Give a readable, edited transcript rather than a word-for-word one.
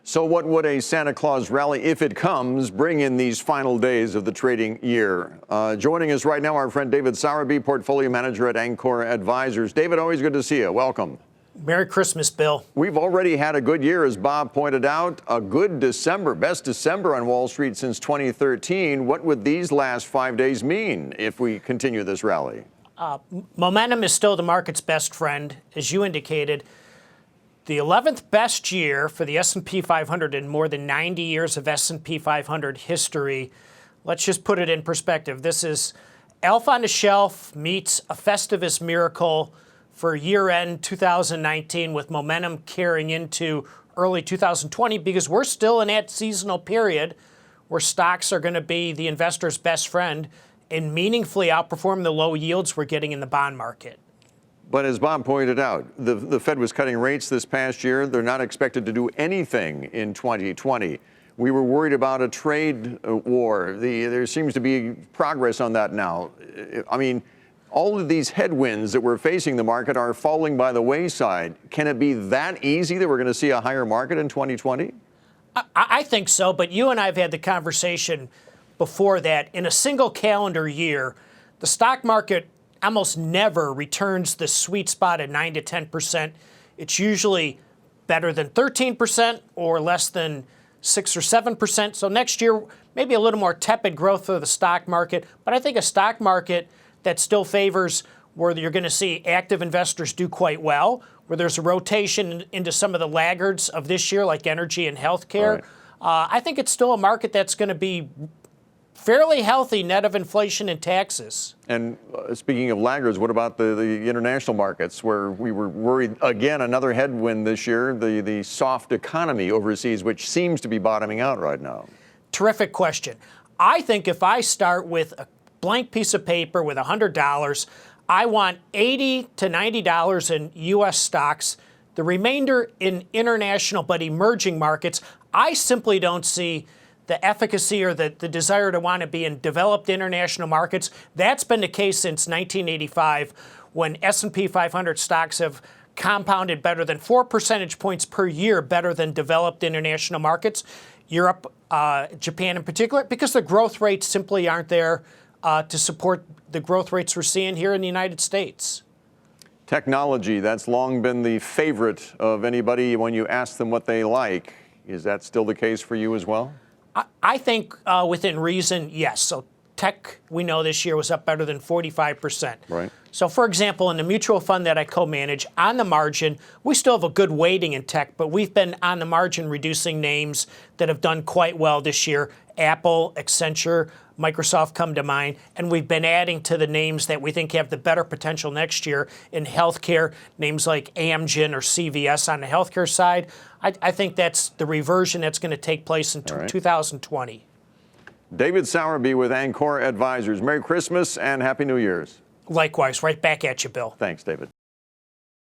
So what would a Santa Claus rally, if it comes, bring in these final days of the trading year? Joining us right now, our friend David Sowerby, portfolio manager at Ancora Advisers. David, always good to see you. Welcome. Merry Christmas, Bill. We've already had a good year, as Bob pointed out. A good December, best December on Wall Street since 2013. What would these last 5 days mean if we continue this rally? Momentum is still the market's best friend, as you indicated. The 11th best year for the S&P 500 in more than 90 years of S&P 500 history. Let's just put it in perspective. This is Elf on the Shelf meets a Festivus miracle for year-end 2019 with momentum carrying into early 2020 because we're still in that seasonal period where stocks are going to be the investor's best friend and meaningfully outperform the low yields we're getting in the bond market. But as Bob pointed out, the Fed was cutting rates this past year. They're not expected to do anything in 2020. We were worried about a trade war. There seems to be progress on that now. I mean, all of these headwinds that we're facing the market are falling by the wayside. Can it be that easy that we're going to see a higher market in 2020? I think so, but you and I have had the conversation before that. In a single calendar year, the stock market almost never returns the sweet spot at 9 to 10%. It's usually better than 13% or less than 6 or 7%. So next year, maybe a little more tepid growth for the stock market. But I think a stock market that still favors where you're going to see active investors do quite well, where there's a rotation into some of the laggards of this year, like energy and healthcare. Right. I think it's still a market that's going to be fairly healthy net of inflation and taxes. And speaking of laggards, what about the international markets where we were worried, again, another headwind this year, the soft economy overseas, which seems to be bottoming out right now? Terrific question. I think if I start with a blank piece of paper with $100, I want $80 to $90 in U.S. stocks, the remainder in international but emerging markets. I simply don't see the efficacy or the desire to want to be in developed international markets. That's been the case since 1985 when S&P 500 stocks have compounded better than 4 percentage points per year better than developed international markets, Europe, Japan in particular, because the growth rates simply aren't there to support the growth rates we're seeing here in the United States. Technology, that's long been the favorite of anybody when you ask them what they like. Is that still the case for you as well? I think within reason, yes. So tech, we know this year was up better than 45%. Right. So for example, in the mutual fund that I co-manage, on the margin, we still have a good weighting in tech, but we've been on the margin reducing names that have done quite well this year. Apple, Accenture, Microsoft come to mind, and we've been adding to the names that we think have the better potential next year in healthcare, names like Amgen or CVS on the healthcare side. I think that's the reversion that's going to take place in 2020. David Sowerby with Ancora Advisers. Merry Christmas and Happy New Year's. Likewise, right back at you, Bill. Thanks, David.